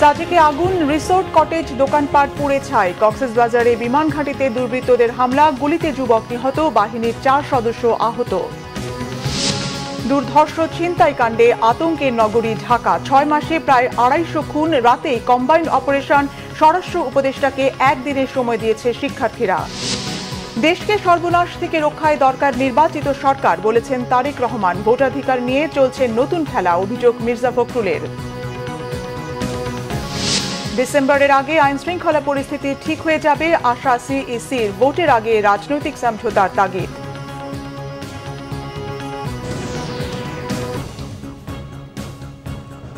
সাজেকে আগুন, resort, cottage, দোকানপাট পুড়ে ছাই। কক্সবাজারে বিমান ঘাঁটিতে দুর্বৃত্তদের হামলা, গুলিতে যুবক নিহত, বাহিনীর 4 সদস্য আহত। দুর্ধর্ষ ছিনতাই কাণ্ডে আতঙ্কের নগরী ঢাকা। 6 মাসে প্রায় 250 খুন, রাতেই কম্বাইন্ড অপারেশন। স্বরাষ্ট্র উপদেষ্টাকে একদিনের সময় দিয়েছে শিক্ষার্থীরা। দেশকে সর্বনাশ থেকে রক্ষায় দরকার নির্বাচিত সরকার, বলেছেন তারেক রহমান। ভোটাধিকার নিয়ে চলছে নতুন খেলা, অভিযোগ মির্জা ফখরুলের। ডিসেম্বরের আগে আইন শৃঙ্খলা পরিস্থিতি ঠিক হয়ে যাবে, আশা সিইসির। ভোটের আগে রাজনৈতিক সমঝোতার তাগিদ।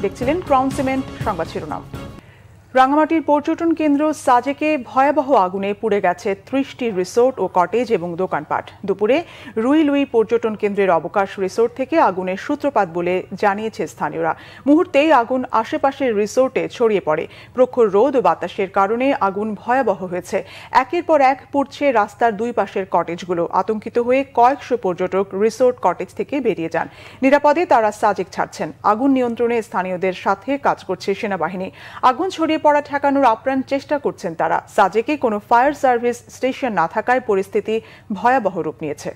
দেখছিলেন ক্রাউন সিমেন্ট সংবাদ শিরোনাম। রাঙামাটির পর্যটন কেন্দ্র সাজেকে ভয়াবহ আগুনে পুড়ে গেছে 30টি রিসোর্ট ও কটেজ এবং দোকানপাট। দুপুরে রুইলুই পর্যটন কেন্দ্রের অবকাশ রিসোর্ট থেকে আগুনের সূত্রপাত বলে জানিয়েছে স্থানীয়রা। মুহূর্তেই আগুন আশেপাশের রিসোর্টে ছড়িয়ে পড়ে। প্রখর রোদ ও বাতাসের কারণে আগুন ভয়াবহ হয়েছে। একের পর এক পুড়ছে রাস্তার দুই পাশের কটেজগুলো। আতঙ্কিত হয়ে কয়েকশো পর্যটক রিসোর্ট কটেজ থেকে বেরিয়ে যান। নিরাপদে তারা সাজেক ছাড়ছেন। আগুন নিয়ন্ত্রণে স্থানীয়দের সাথে কাজ করছে সেনাবাহিনী। আগুন ছড়িয়ে পড়া ঠেকানোর আপ্রাণ চেষ্টা করছেন তারা। সাজেকে কোনো ফায়ার সার্ভিস স্টেশন না থাকায় পরিস্থিতি ভয়াবহ রূপ নিয়েছে।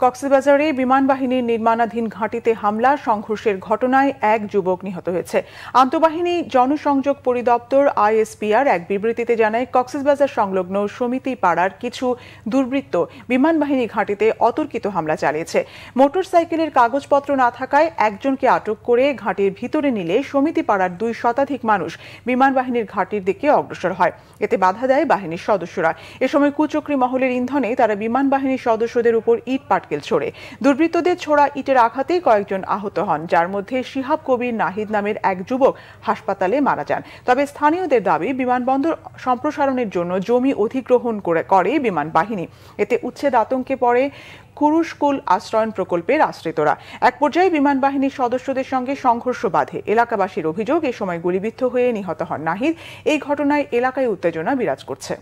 কক্সবাজারে বিমান বাহিনীর নির্মাণাধীন ঘাঁটিতে হামলা, সংঘর্ষের ঘটনায় এক যুবক নিহত হয়েছে। আন্তঃবাহিনী জনসংযোগ পরিদপ্তর আইএসপিআর এক বিবৃতিতে জানায়, কক্সবাজার সংলগ্ন সমিতি পাড়ার কিছু দুর্বৃত্ত বিমান বাহিনী ঘাঁটিতে অতর্কিত হামলা চালিয়েছে। মোটরসাইকেলের কাগজপত্র না থাকায় একজনকে আটক করে ঘাঁটির ভিতরে নিলে সমিতি পাড়ার 2 শতাধিক মানুষ বিমান বাহিনীর ঘাঁটির দিকে অগ্রসর হয়। এতে বাধা দেয় বাহিনীর সদস্যরা। এ সময় কুচক্রী মহলের ইন্ধনে তারা বিমান বাহিনীর সদস্যদের উপর ইট পাটকেল ছোড়ে। দুর্বৃত্তদের ছোড়া ইটের আঘাতে কয়েকজন আহত হন, যার মধ্যে শিহাব কবির নাহিদ নামের এক যুবক হাসপাতালে মারা যান। তবে স্থানীয়দের দাবি, বিমানবন্দর সম্প্রসারণের জন্য জমি অধিগ্রহণ করে বিমান বাহিনী। এতে উচ্ছেদ আতঙ্কে পড়ে কুরুশকুল আশ্রয়ণ প্রকল্পের আশ্রিতরা। এক পর্যায়ে বিমান বাহিনীর সদস্যদের সঙ্গে সংঘর্ষ বাধে। এলাকাবাসীর অভিযোগ, এ সময় গুলিবিদ্ধ হয়ে নিহত হন নাহিদ। এই ঘটনায় এলাকায় উত্তেজনা বিরাজ করছে।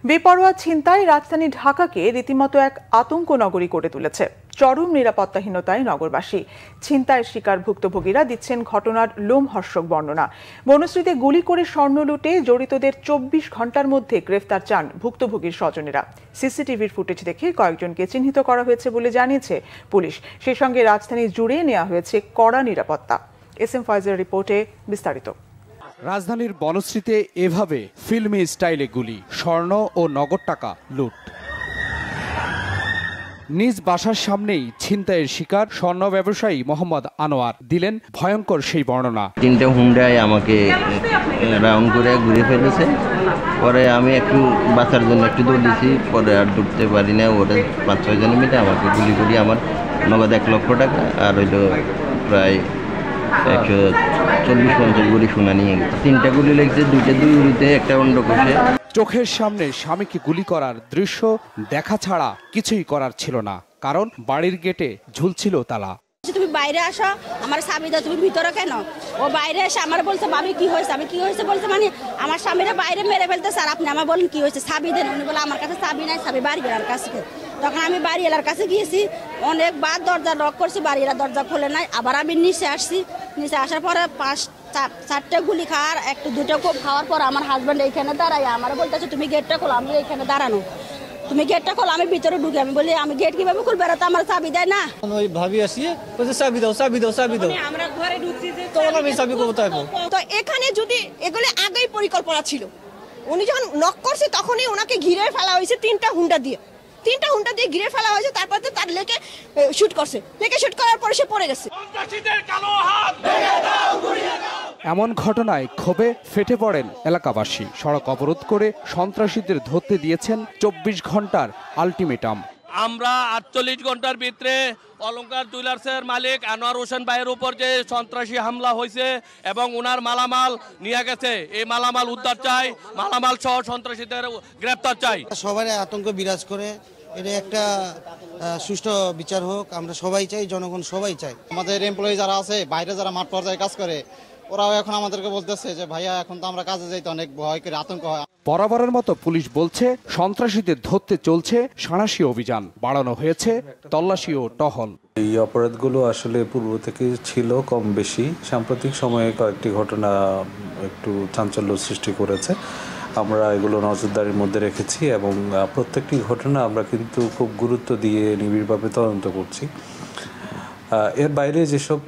বেপরোয়া ছিনতাই রাজধানী ঢাকাকে রীতিমতো এক আতঙ্ক নগরী করে তুলেছে। চরম নিরাপত্তাহীনতায় নগরবাসী। ছিনতাইয়ের শিকার ভুক্তভোগীরা দিচ্ছেন ঘটনার লোমহর্ষক বর্ণনা। বনশ্রীতে গুলি করে স্বর্ণ লুটে জড়িতদের 24 ঘন্টার মধ্যে গ্রেফতার চান ভুক্তভোগীর স্বজনেরা। সিসিটিভির ফুটেজ দেখে কয়েকজনকে চিহ্নিত করা হয়েছে বলে জানিয়েছে পুলিশ। সেই সঙ্গে রাজধানী জুড়ে নেওয়া হয়েছে কড়া নিরাপত্তা। এস এম ফয়েজের রিপোর্টে বিস্তারিত। রাজধানীর বনশ্রীতে এভাবে ফিল্মি স্টাইলে গুলি, স্বর্ণ ও নগদ টাকা লুট। নিজ বাসার সামনেই ছিনতাইয়ের শিকার স্বর্ণ ব্যবসায়ী মোহাম্মদ আনোয়ার দিলেন ভয়ঙ্কর সেই বর্ণনা। 3টে হুন্ডায় আমাকে রাউন্ড করে ঘুরে ফেলেছে। পরে আমি একটু বাঁচার জন্য একটু দৌড় দিয়েছি, পরে আর দৌড়তে পারি না। ওরা 5-6 জন মিলে আমাকে গুলি করি। আমার নগদ 1 লক্ষ টাকা আর হইল প্রায় 140-50 গুলি সোনা নিয়ে গেছে। 3টা গুলি লেগেছে, 2টা দুই উড়িতে, একটা অন্য কোষে। চোখের সামনে স্বামীকে গুলি করার দৃশ্য দেখা ছাড়া কিছুই করার ছিল না, কারণ বাড়ির গেটে ঝুলছিল তালা। তুমি বাইরে আসো, আমার স্বামী দাও, তুমি ভিতরে কেন? ও বাইরে এসে আমার বলছে, ভাবি কি হয়েছে? আমি কি হয়েছে বলছে, মানে আমার স্বামীরা বাইরে মেরে ফেলতে। স্যার আপনি আমার বলেন কি হয়েছে, চাবি দেন। উনি বলে আমার কাছে চাবি নাই, চাবি বাড়ি এলার কাছে। তখন আমি বাড়ি এলার কাছে গিয়েছি, অনেকবার দরজা লক করছি, বাড়ি এলার দরজা খোলে নাই। আবার আমি নিচে আসছি, নিচে আসার পরে 4-4টে গুলি খাওয়ার 1-2টা কোপ খাওয়ার পর আমার হাজব্যান্ড এইখানে দাঁড়াই আমার বলতেছে, তুমি গেটটা খোলো। আমি এইখানে দাঁড়ানো, তুমি গেটটা খোলো। আমি ভিতরে ঢুকি, আমি বলি আমি গেট কিভাবে খুলবো? এরা তো আমার চাবি দেয় না। ওই ভাবি আসি বলছে চাবি দাও, চাবি দাও, চাবি দাও। আমরা ঘরে ঢুকছি যে তখন আমি চাবি কোথায় পাবো? তো এখানে যদি এগুলো আগেই পরিকল্পনা ছিল, উনি যখন নক করছে তখনই ওনাকে ঘিরে ফেলা হয়েছে 3টা হুন্ডা দিয়ে ঘিরে ফেলা হয়েছে। তারপর তো তার লেকে শুট করছে, লেকে শুট করার পরে সে পড়ে গেছে। এমন ঘটনায় ক্ষোভে ফেটে পড়েন এলাকাবাসী। সড়ক অবরোধ করে সন্ত্রাসীদের ধরতে দিয়েছেন 24 ঘন্টার আলটিমেটাম। আমরা 48 ঘন্টার ভিতরে অলঙ্কার জুয়েলার্সের মালিক আনোয়ার হোসেন ভাইয়ের উপর যে সন্ত্রাসী হামলা হয়েছে এবং ওনার মালামাল নিয়ে গেছে, এই মালামাল উদ্ধার চাই, মালামাল সহ সন্ত্রাসীদের গ্রেপ্তার চাই। সবাই আতঙ্ক বিরাজ করে, এটা একটা সুষ্ঠু বিচার হোক, আমরা সবাই চাই, জনগণ সবাই চাই। আমাদের এমপ্লয়ি যারা আছে, বাইরে যারা মাঠ পর্যায়ে কাজ করে, ওরাও এখন আমাদেরকে বলতেছে যে ভাইয়া এখন তো আমরা কাজে যাইতে অনেক ভয় করে, আতঙ্ক হয়। বরাবরের মতো পুলিশ বলছে, সন্ত্রাসীদের ধরতে চলছে সাঁড়াশি অভিযান, বাড়ানো হয়েছে তল্লাশি ও টহল। এই অপরাধগুলো আসলে পূর্ব থেকে ছিল কম বেশি, সাম্প্রতিক সময়ে কয়েকটি ঘটনা একটু চাঞ্চল্য সৃষ্টি করেছে। আমরা এগুলো নজরদারির মধ্যে রেখেছি এবং প্রত্যেকটি ঘটনা আমরা কিন্তু খুব গুরুত্ব দিয়ে নিবিড়ভাবে তদন্ত করছি। এর বাইরে যেসব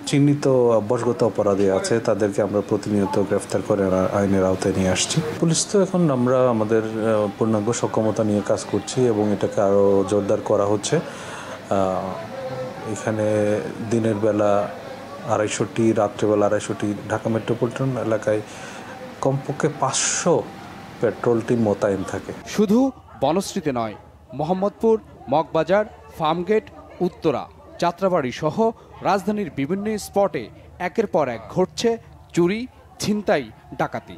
চিহ্নিত অভ্যাসগত অপরাধী আছে তাদেরকে আমরা প্রতিনিয়ত গ্রেফতার করে আইনের আওতায় নিয়ে আসছি। পুলিশ তো এখন আমরা আমাদের পূর্ণাঙ্গ সক্ষমতা নিয়ে কাজ করছি এবং এটাকে আরও জোরদার করা হচ্ছে। এখানে দিনের বেলা 250টি, রাত্রেবেলা 250টি, ঢাকা মেট্রোপলিটন এলাকায় কমপক্ষে 500 পেট্রোল টিম মোতায়েন থাকে। শুধু বনশ্রীতে নয়, মোহাম্মদপুর, মগবাজার, ফার্মগেট, উত্তরা, যাত্রাবাড়ি সহ রাজধানীর বিভিন্ন স্পটে একের পর এক ঘটছে চুরি, ছিনতাই, ডাকাতি।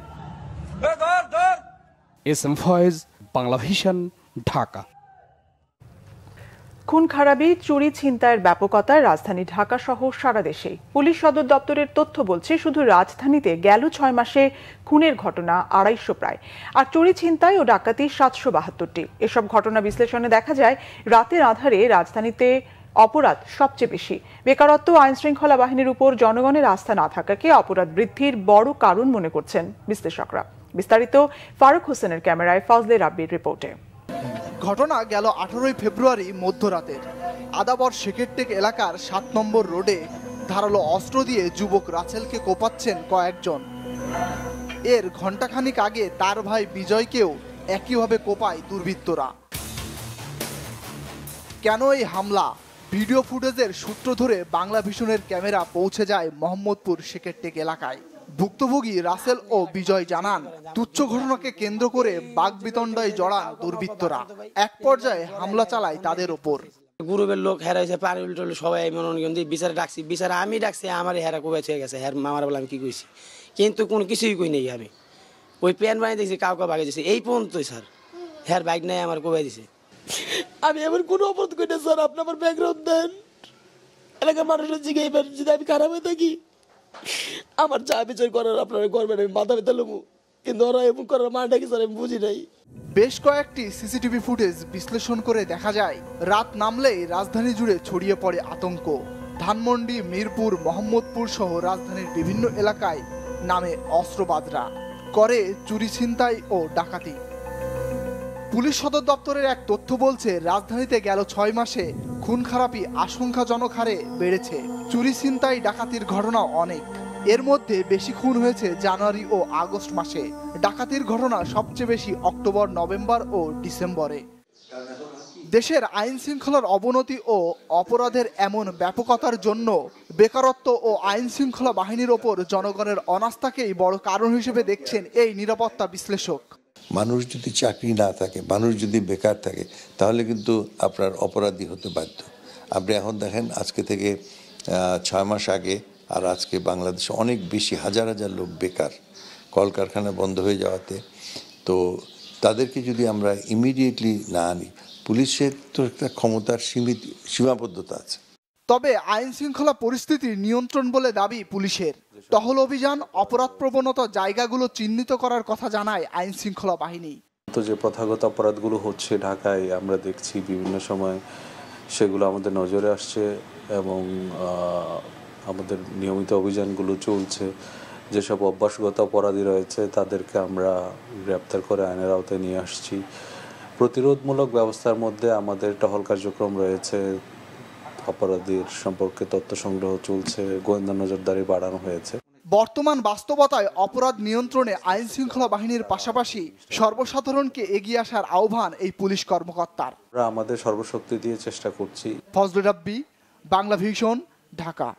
S M Faiz, Bangla Vision, Dhaka. খুন খারাপি, চুরি, ছিনতাইয়ের ব্যাপকতায় রাজধানী ঢাকা সহ সারা দেশেই। পুলিশ সদর দপ্তরের তথ্য বলছে শুধু রাজধানীতে গেল 6 মাসে খুনের ঘটনা 250 প্রায়, আর চুরি, ছিনতাই ও ডাকাতি 772টি। এসব ঘটনা বিশ্লেষণে দেখা যায় রাতের আধারে রাজধানীতে অপরাধ সবচেয়ে বেশি। বেকারত্ব, আইন শৃঙ্খলা বাহিনীর উপর জনগণের আস্থা না থাকাকে অপরাধ বৃদ্ধির বড় কারণ মনে করছেন বিশ্লেষকরা। বিস্তারিত ফারুক হোসেনের ক্যামেরায় ফজলে রাব্বির রিপোর্টে। ঘটনা গেল 18 ফেব্রুয়ারি মধ্যরাতের। আদাবর শেখেরটেক এলাকার 7 নম্বর রোডে ধারালো অস্ত্র দিয়ে যুবক রাসেলকে কোপাচ্ছেন কয়েকজন। এর ঘণ্টাখানিক আগে তার ভাই বিজয়কেও একইভাবে কোপায় দুর্বৃত্তরা। কেন এই হামলা? ভিডিও ফুটেজের সূত্র ধরে বাংলা ভিশনের ক্যামেরা পৌঁছে যায় মোহাম্মদপুর শেখেরটেক এলাকায়। ভুক্তভোগী রাসেল ও বিজয় জানান, তুচ্ছ ঘটনাকে কেন্দ্র করে বাগবিতণ্ডায় জড়ান দুর্বৃত্তরা। এক পর্যায়ে হামলা চালায় তাদের ওপর। গ্রুপের লোক হেরাইছে, পারিল টল সবাই মনোনয়ন দিয়ে বিচারে ডাকছি। বিচারে আমি ডাকছি, আমার হেরা কোবাই হয়ে গেছে। হ্যাঁ মামার বলে আমি কি কইছি, কিন্তু কোনো কিছুই কই নেই। আমি ওই প্যান বানিয়ে দিয়েছি, কাউকে বাগে দিয়েছি, এই পর্যন্তই স্যার। হ্যাঁ বাইক নাই আমার কোবাই দিছে। আমি এমন কোনো অপরাধ করি না স্যার, আপনি আমার ব্যাকগ্রাউন্ড দেন। এলাকার মানুষের জিজ্ঞাসা যদি আমি খারাপ হয়ে থাকি, আমার যা বিচার করার আপনারা করবেন, আমি মাথা ব্যথা লমু, কিন্তু ওরা এমন করার মানটা কি স্যার আমি বুঝি নাই। বেশ কয়েকটি সিসিটিভি ফুটেজ বিশ্লেষণ করে দেখা যায় রাত নামলেই রাজধানী জুড়ে ছড়িয়ে পড়ে আতঙ্ক। ধানমন্ডি, মিরপুর, মোহাম্মদপুর সহ রাজধানীর বিভিন্ন এলাকায় নামে অস্ত্রবাজরা, করে চুরি, ছিনতাই ও ডাকাতি। পুলিশ সদর দপ্তরের এক তথ্য বলছে রাজধানীতে গেল 6 মাসে খুন খারাপি আশঙ্কাজনক হারে বেড়েছে। চুরি, ছিনতাই, ডাকাতির ঘটনা অনেক। এর মধ্যে বেশি খুন হয়েছে জানুয়ারি ও আগস্ট মাসে। ডাকাতির ঘটনা সবচেয়ে বেশি অক্টোবর, নভেম্বর ও ডিসেম্বরে। দেশের আইন শৃঙ্খলার অবনতি ও অপরাধের এমন ব্যাপকতার জন্য বেকারত্ব ও আইন শৃঙ্খলা বাহিনীর ওপর জনগণের অনাস্থাকেই বড় কারণ হিসেবে দেখছেন এই নিরাপত্তা বিশ্লেষক। মানুষ যদি চাকরি না থাকে, মানুষ যদি বেকার থাকে, তাহলে কিন্তু আপনার অপরাধী হতে বাধ্য। আপনি এখন দেখেন, আজকে থেকে 6 মাস আগে আর আজকে বাংলাদেশে অনেক বেশি, হাজার হাজার লোক বেকার, কলকারখানা বন্ধ হয়ে যাওয়াতে। তো তাদেরকে যদি আমরা ইমিডিয়েটলি না আনি, পুলিশের তো একটা ক্ষমতার সীমাবদ্ধতা আছে। তবে আইন শৃঙ্খলা পরিস্থিতির নিয়ন্ত্রণ বলে দাবি পুলিশের। টহল অভিযান, অপরাধ প্রবণতা জায়গাগুলো চিহ্নিত করার কথা জানায় আইন শৃঙ্খলা বাহিনী। তো যে প্রথাগত অপরাধগুলো হচ্ছে ঢাকায়, আমরা দেখছি বিভিন্ন সময় সেগুলো আমাদের নজরে আসছে এবং আমাদের নিয়মিত অভিযানগুলো চলছে। যেসব অভ্যাসগত অপরাধী রয়েছে তাদেরকে আমরা গ্রেপ্তার করে আইনের আওতায় নিয়ে আসছি। প্রতিরোধমূলক ব্যবস্থার মধ্যে আমাদের টহল কার্যক্রম রয়েছে, অপরাধীর সম্পর্কে তথ্য সংগ্রহ চলছে, গোয়েন্দা নজরদারি বাড়ানো হয়েছে। বর্তমান বাস্তবতায় অপরাধ নিয়ন্ত্রণে আইন শৃঙ্খলা বাহিনীর পাশাপাশি সর্বসাধারণকে এগিয়ে আসার আহ্বান এই পুলিশ কর্মকর্তার। আমরা আমাদের সর্বশক্তি দিয়ে চেষ্টা করছি। ফজলে রাব্বি, বাংলা ভিশন, ঢাকা।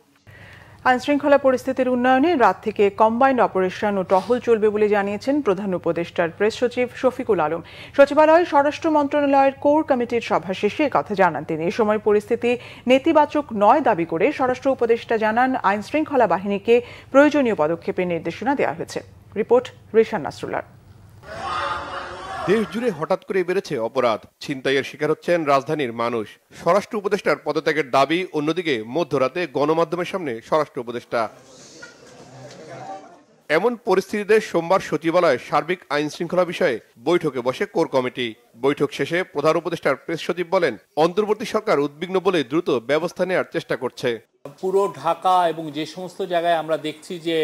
আইন শৃঙ্খলা পরিস্থিতির উন্নয়নে রাত থেকে কম্বাইন্ড অপারেশন ও টহল চলবে বলে জানিয়েছেন প্রধান উপদেষ্টার প্রেস সচিব শফিকুল আলম। সচিবালয়ে স্বরাষ্ট্র মন্ত্রণালয়ের কোর কমিটির সভা শেষে কথা জানান তিনি। এ সময় পরিস্থিতি নেতিবাচক নয় দাবি করে স্বরাষ্ট্র উপদেষ্টা জানান, আইন শৃঙ্খলা বাহিনীকে প্রয়োজনীয় পদক্ষেপের নির্দেশনা দেওয়া হয়েছে। রিপোর্ট রিশান নাসরুল্লাহ। দেশ জুড়ে হঠাৎ করে বেড়েছে অপরাধ, ছিনতাইয়ের শিকার হচ্ছেন রাজধানীর মানুষ। স্বরাষ্ট্র উপদেষ্টার পদত্যাগের দাবি, অন্যদিকে মধ্যরাতে গণমাধ্যমের সামনে স্বরাষ্ট্র উপদেষ্টা। এমন পরিস্থিতিতে সোমবার সচিবালয়ে সার্বিক আইন শৃঙ্খলা বিষয়ে বৈঠকে বসে কোর কমিটি। বৈঠক শেষে প্রধান উপদেষ্টার প্রেস সচিব বলেন, অন্তর্বর্তী সরকার উদ্বিগ্ন বলে দ্রুত ব্যবস্থা নেওয়ার চেষ্টা করছে। পুরো ঢাকা এবং যে সমস্ত জায়গায় আমরা দেখছি যে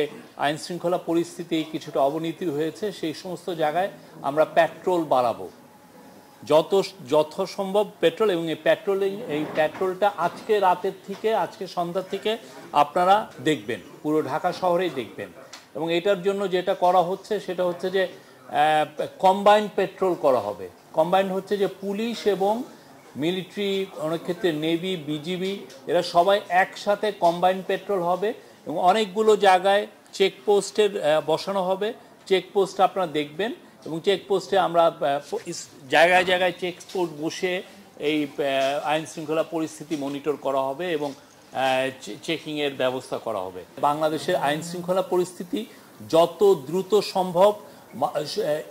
আইন শৃঙ্খলা পরিস্থিতি কিছুটা অবনতি হয়েছে, সেই সমস্ত জায়গায় আমরা পেট্রোল বাড়াবো, যথাসম্ভব পেট্রোল। এবং এই পেট্রোলটা আজকে রাতের থেকে, আজকে সন্ধ্যার থেকে আপনারা দেখবেন, পুরো ঢাকা শহরেই দেখবেন। এবং এটার জন্য যেটা করা হচ্ছে সেটা হচ্ছে যে কম্বাইন্ড পেট্রোল করা হবে। কম্বাইন্ড হচ্ছে যে পুলিশ এবং মিলিটারি, অনেক ক্ষেত্রে নেভি, বিজিবি, এরা সবাই একসাথে কম্বাইন্ড পেট্রোল হবে এবং অনেকগুলো জায়গায় চেকপোস্টের বসানো হবে। চেকপোস্ট আপনারা দেখবেন এবং চেকপোস্টে আমরা জায়গায় জায়গায় চেকপোস্ট বসে এই আইন শৃঙ্খলা পরিস্থিতি মনিটর করা হবে এবং চেকিংয়ের ব্যবস্থা করা হবে। বাংলাদেশের আইন শৃঙ্খলা পরিস্থিতি যত দ্রুত সম্ভব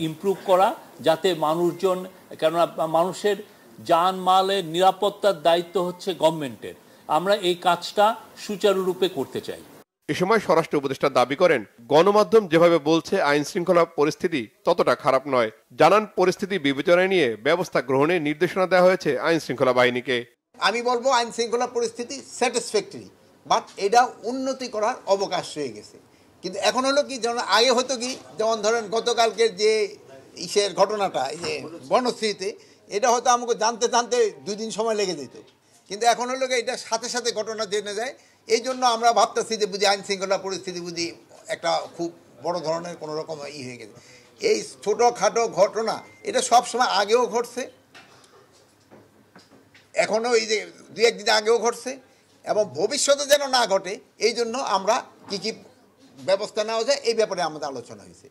ইমপ্রুভ করা, যাতে মানুষজন, কেননা মানুষের জানমালের নিরাপত্তার দায়িত্ব হচ্ছে গভর্নমেন্টের, আমরা এই কাজটা সুচারুরূপে করতে চাই। এ সময় স্বরাষ্ট্র উপদেষ্টা দাবি করেন, গণমাধ্যম যেভাবে বলছে আইন শৃঙ্খলা পরিস্থিতি ততটা খারাপ নয়। জানান, পরিস্থিতি বিবেচনায় নিয়ে ব্যবস্থা গ্রহণের নির্দেশনা দেওয়া হয়েছে আইন শৃঙ্খলা বাহিনীকে। আমি বলবো আইন শৃঙ্খলা পরিস্থিতি স্যাটিসফ্যাক্টরি, বাট এটা উন্নতি করার অবকাশ রয়ে গেছে। কিন্তু এখন হলো কি, যেমন আগে হতো কি, যেমন ধরেন গতকালকের যে ইসের ঘটনাটা, এই যে বনশ্রীতে, এটা হয়তো আমাকে জানতে 2 দিন সময় লেগে যেত। কিন্তু এখন হলো কি, এটা সাথে সাথে ঘটনা জেনে যায়। এই জন্য আমরা ভাবতেছি যে বুঝি আইন শৃঙ্খলা পরিস্থিতি বুঝি একটা খুব বড় ধরনের কোনো রকম হয়ে গেছে। এই ছোটোখাটো ঘটনা এটা সবসময় আগেও ঘটছে, এখনও এই যে 2-1 দিন আগেও ঘটছে, এবং ভবিষ্যতে যেন না ঘটে এই জন্য আমরা কী ব্যবস্থা নেওয়া যায় এই ব্যাপারে আমাদের আলোচনা হয়েছে।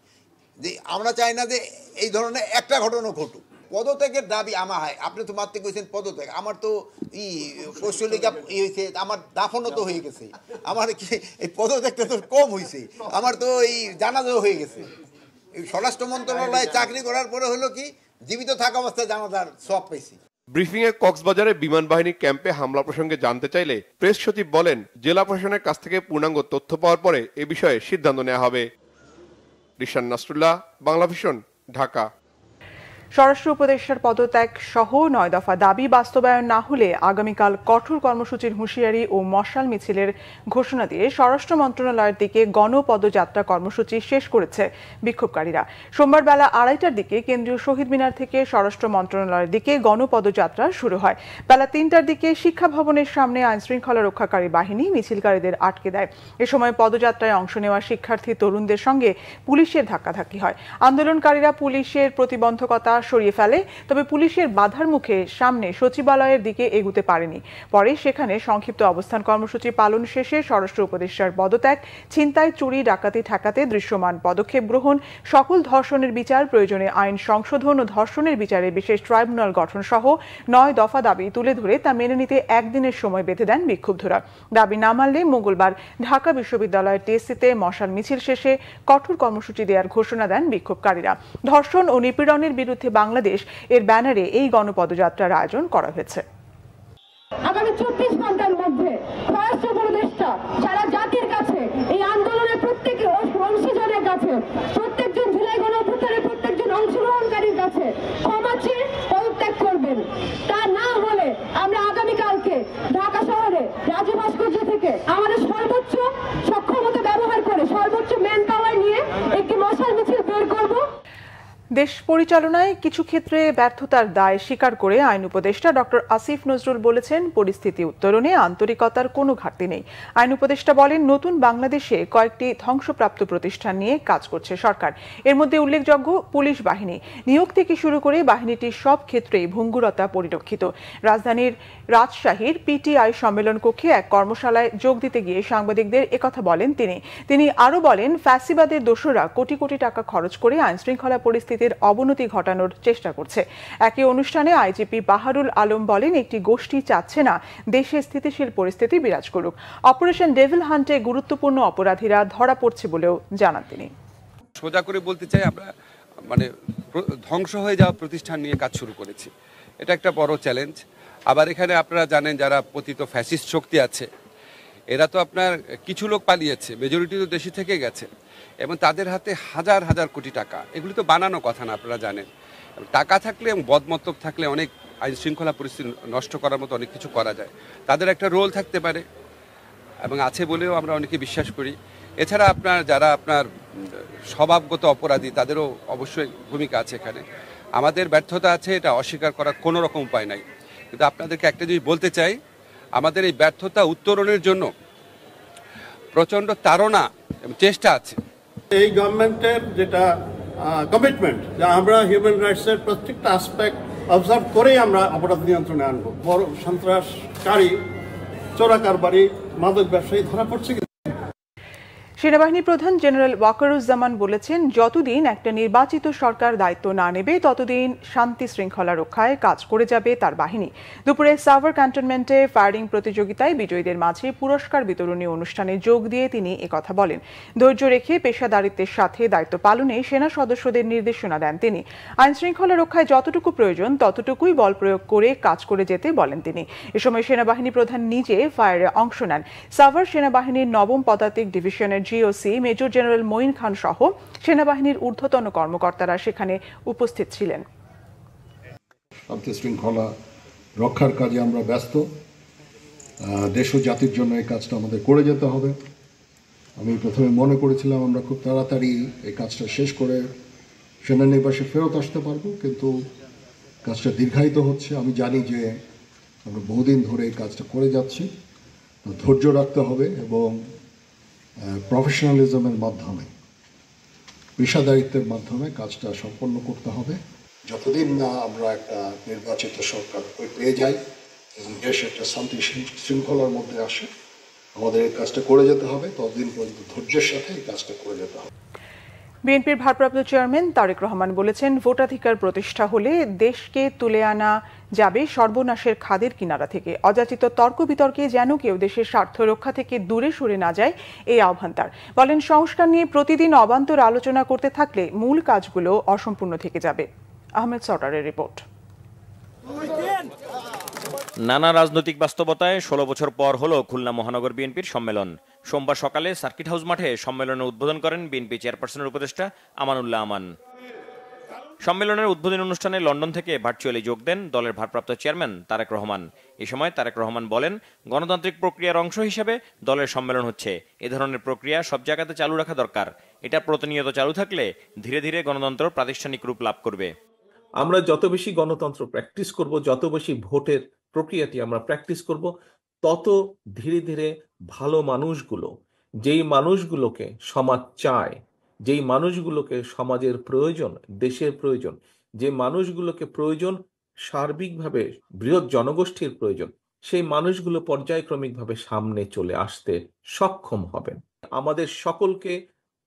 যে আমরা চাই না যে এই ধরনের একটা ঘটনা ঘটুক। পদত্যাগের দাবি আমার হয়, আপনি তো মাত্র কইছেন পদত্যাগ, আমার তো পৌষলিকা হয়েছে, আমার দাফনও তো হয়ে গেছে, আমার কি এই পদত্যাগটা তো কম হয়েছে, আমার তো এই জানাজাও হয়ে গেছে। এই স্বরাষ্ট্র মন্ত্রণালয়ে চাকরি করার পরে হলো কি, জীবিত থাকা অবস্থায় জানাজার সব পেয়েছি। ব্রিফিংয়ে কক্সবাজারে বিমান বাহিনী ক্যাম্পে হামলা প্রসঙ্গে জানতে চাইলে প্রেস সচিব বলেন, জেলা প্রশাসনের কাছ থেকে পূর্ণাঙ্গ তথ্য পাওয়ার পরে এ বিষয়ে সিদ্ধান্ত নেওয়া হবে। রিশান নাসরুল্লাহ, বাংলা ভিশন, ঢাকা। স্বরাষ্ট্র উপদেষ্টার পদত্যাগ সহ 9 দফা দাবি বাস্তবায়ন না হলে আগামীকাল কঠোর কর্মসূচির হুঁশিয়ারি ও মশাল মিছিলের ঘোষণা দিয়ে স্বরাষ্ট্র মন্ত্রণালয়ের দিকে গণপদযাত্রা কর্মসূচি শেষ করেছে বিক্ষোভকারীরা। সোমবার বেলা 2:30টার দিকে কেন্দ্রীয় শহীদ মিনার থেকে স্বরাষ্ট্র মন্ত্রণালয়ের দিকে গণপদযাত্রা শুরু হয়। বেলা 3টার দিকে শিক্ষা ভবনের সামনে আইন শৃঙ্খলা রক্ষাকারী বাহিনী মিছিলকারীদের আটকে দেয়। এ সময় পদযাত্রায় অংশ নেওয়া শিক্ষার্থী তরুণদের সঙ্গে পুলিশের ধাক্কাধাক্কি হয়। আন্দোলনকারীরা পুলিশের প্রতিবন্ধকতা সরিয়ে ফেলে, তবে পুলিশের বাধার মুখে সামনে সচিবালয়ের দিকে এগুতে পারেনি। পরে সেখানে সংক্ষিপ্ত অবস্থান কর্মসূচি পালন শেষে স্বরাষ্ট্র উপদেষ্টার পদত্যাগ, ছিনতাই, চুরি, ডাকাতি ঠেকাতে দৃশ্যমান পদক্ষেপ গ্রহণ, সকল ধর্ষণের বিচার, প্রয়োজনে আইন সংশোধন ও ধর্ষণের বিচারে বিশেষ ট্রাইব্যুনাল গঠন সহ 9 দফা দাবি তুলে ধরে তা মেনে নিতে 1 দিনের সময় বেঁধে দেন বিক্ষুব্ধরা। দাবি না মানলে মঙ্গলবার ঢাকা বিশ্ববিদ্যালয়ের টিএসসিতে মশাল মিছিল শেষে কঠোর কর্মসূচি দেওয়ার ঘোষণা দেন বিক্ষোভকারীরা। ধর্ষণ ও নিপীড়নের বিরুদ্ধে বাংলাদেশ এর ব্যানারে এই গণপদযাত্রার আয়োজন করা হয়েছে। আগামী 24 ঘন্টার মধ্যে স্বরাষ্ট্র উপদেষ্টা সারা জাতির কাছে, এই আন্দোলনের প্রত্যেক অংশীজনের কাছে, প্রত্যেকজন জুলাই গণঅভ্যুত্থানের প্রত্যেকজন অংশগ্রহণকারীর কাছে ক্ষমা চেয়ে পদত্যাগ করবেন। তা না হলে আমরা আগামীকালকে ঢাকা শহরে রাজু ভাস্কর্য থেকে আমাদের সর্বোচ্চ সক্ষমতা ব্যবহার করে, সর্বোচ্চ ম্যান পাওয়ার নিয়ে একটি মশাল মিছিল বের করব। দেশ পরিচালনায় কিছু ক্ষেত্রে ব্যর্থতার দায় স্বীকার করে আইন উপদেষ্টা ডক্টর আসিফ নজরুল বলেছেন, পরিস্থিতি উত্তরণে আন্তরিকতার কোনো ঘাটতি নেই। আইন উপদেষ্টা বলেন, নতুন বাংলাদেশে কয়েকটি ধ্বংসপ্রাপ্ত প্রতিষ্ঠান নিয়ে কাজ করছে সরকার। এর মধ্যে উল্লেখযোগ্য পুলিশ বাহিনী। নিয়োগ থেকে শুরু করে বাহিনীটির সব ক্ষেত্রেই ভঙ্গুরতা পরিলক্ষিত। রাজধানীর রাজশাহীর পিটিআই সম্মেলন কক্ষে এক কর্মশালায় যোগ দিতে গিয়ে সাংবাদিকদের একথা বলেন তিনি আরও বলেন, ফ্যাসিবাদের দোসররা কোটি কোটি টাকা খরচ করে আইন শৃঙ্খলা পরিস্থিতির অবনতি ঘটানোর চেষ্টা করছে। একই অনুষ্ঠানে আইজিপি বাহারুল আলম বলেন, একটি গোষ্ঠী চাচ্ছে না দেশে স্থিতিশীল পরিস্থিতি বিরাজ করুক। অপারেশন ডেভিল হান্টে গুরুত্বপূর্ণ অপরাধীরা ধরা পড়ছে বলেও জানান তিনি। সোজা করে বলতে চাই, আমরা ধ্বংস হয়ে যাওয়া প্রতিষ্ঠান নিয়ে কাজ শুরু করেছি। এটা একটা বড় চ্যালেঞ্জ। আবার এখানে আপনারা জানেন, যারা পতিত ফ্যাসিস্ট শক্তি আছে, এরা তো আপনার কিছু লোক পালিয়েছে, মেজরিটি তো দেশে থেকে গেছে, এবং তাদের হাতে হাজার হাজার কোটি টাকা। এগুলি তো বানানো কথা না, আপনারা জানেন। টাকা থাকলে এবং বদমতলব থাকলে অনেক আইন শৃঙ্খলা পরিস্থিতি নষ্ট করার মতো অনেক কিছু করা যায়। তাদের একটা রোল থাকতে পারে এবং আছে বলেও আমরা অনেকে বিশ্বাস করি। এছাড়া আপনার যারা আপনার স্বভাবগত অপরাধী, তাদেরও অবশ্যই ভূমিকা আছে এখানে। আমাদের ব্যর্থতা আছে, এটা অস্বীকার করার কোনো রকম উপায় নাই। কিন্তু আপনাদেরকে একটা জিনিস বলতে চাই, আমাদের এই ব্যর্থতা উত্তরণের জন্য প্রচণ্ড তাড়না এবং চেষ্টা আছে। এই গভর্নমেন্টের যেটা কমিটমেন্ট যে আমরা হিউম্যান রাইটসের প্রত্যেকটা অ্যাসপেক্ট অবজার্ভ করেই আমরা অপরাধ নিয়ন্ত্রণে আনবো। বড় সন্ত্রাসকারী, চোরাকারবারি, মাদক ব্যবসায়ী ধরা পড়ছে। সেনাবাহিনী প্রধান জেনারেল ওয়াকারুজ্জামান বলেছেন, যতদিন একটা নির্বাচিত সরকার দায়িত্ব না নেবে ততদিন শান্তি শৃঙ্খলা রক্ষায় কাজ করে যাবে তার বাহিনী। দুপুরে সাভার ক্যান্টনমেন্টে ফায়ারিং প্রতিযোগিতায় বিজয়ীদের মাঝে পুরস্কার বিতরণী অনুষ্ঠানে যোগ দিয়ে তিনি একথা বলেন। ধৈর্য রেখে পেশাদারিত্বের সাথে দায়িত্ব পালনে সেনা সদস্যদের নির্দেশনা দেন তিনি। আইন শৃঙ্খলা রক্ষায় যতটুকু প্রয়োজন ততটুকুই বল প্রয়োগ করে কাজ করে যেতে বলেন তিনি। এ সময় সেনাবাহিনী প্রধান নিজে ফায়ারে অংশ নেন। সাভার সেনাবাহিনীর ৯ম পদাতিক ডিভিশনের জিওসি মেজর জেনারেল মঈন খান সহ সেনাবাহিনীর ঊর্ধ্বতন কর্মকর্তারা সেখানে উপস্থিত ছিলেন। শান্তি শৃঙ্খলা রক্ষার কাজে আমরা ব্যস্ত। দেশ ও জাতির জন্য এই কাজটা আমাদের করে যেতে হবে। আমি প্রথমে মনে করেছিলাম আমরা খুব তাড়াতাড়ি এই কাজটা শেষ করে সেনানিবাসে ফেরত আসতে পারবো, কিন্তু কাজটা দীর্ঘায়িত হচ্ছে। আমি জানি যে আমরা বহুদিন ধরে এই কাজটা করে যাচ্ছি। ধৈর্য রাখতে হবে এবং প্রফেশনালিজমের মাধ্যমে, পেশাদারিত্বের মাধ্যমে কাজটা সম্পন্ন করতে হবে। যতদিন না আমরা একটা নির্বাচিত সরকার পেয়ে যাই এবং দেশ একটা শান্তি শৃঙ্খলার মধ্যে আসে, আমাদের এই কাজটা করে যেতে হবে। ততদিন পর্যন্ত ধৈর্যের সাথে এই কাজটা করে যেতে হবে। বিএনপির ভারপ্রাপ্ত চেয়ারম্যান তারেক রহমান বলেছেন, ভোটাধিকার প্রতিষ্ঠা হলে দেশকে তুলে আনা যাবে সর্বনাশের খাদের কিনারা থেকে। অযাচিত তর্ক বিতর্কে যেন কেউ দেশের স্বার্থ রক্ষা থেকে দূরে সরে না যায়, এই আহ্বান তার। বলেন, সংস্কার নিয়ে প্রতিদিন অবান্তর আলোচনা করতে থাকলে মূল কাজগুলো অসম্পূর্ণ থেকে যাবে। আহমেদ সরদারের রিপোর্ট। নানা রাজনৈতিক বাস্তবতায় ১৬ বছর পর হলো খুলনা মহানগর বিএনপির সম্মেলন। সোমবার সকালে সার্কিট হাউস মাঠে সম্মেলনের উদ্বোধন করেন বিএনপি চেয়ারপারসনের উপদেষ্টা আমানুল্লাহ আমান। সম্মেলনের উদ্বোধনী অনুষ্ঠানে লন্ডন থেকে ভার্চুয়ালি যোগ দেন দলের ভারপ্রাপ্ত চেয়ারম্যান তারেক রহমান। এ সময় তারেক রহমান বলেন, গণতান্ত্রিক প্রক্রিয়ার অংশ হিসেবে দলের সম্মেলন হচ্ছে। এ ধরনের প্রক্রিয়া সব জায়গাতে চালু রাখা দরকার। এটা প্রতিনিয়ত চালু থাকলে ধীরে ধীরে গণতন্ত্র প্রাতিষ্ঠানিক রূপ লাভ করবে। আমরা যত বেশি গণতন্ত্র প্র্যাকটিস করব, যত বেশি ভোটের প্রক্রিয়াটি আমরা প্র্যাকটিস করব, তত ধীরে ধীরে ভালো মানুষগুলো, যেই মানুষগুলোকে সমাজ চায়, যেই মানুষগুলোকে সমাজের প্রয়োজন, দেশের প্রয়োজন, যে মানুষগুলোকে প্রয়োজন সার্বিকভাবে বৃহৎ জনগোষ্ঠীর প্রয়োজন, সেই মানুষগুলো পর্যায়ক্রমিকভাবে সামনে চলে আসতে সক্ষম হবেন। আমাদের সকলকে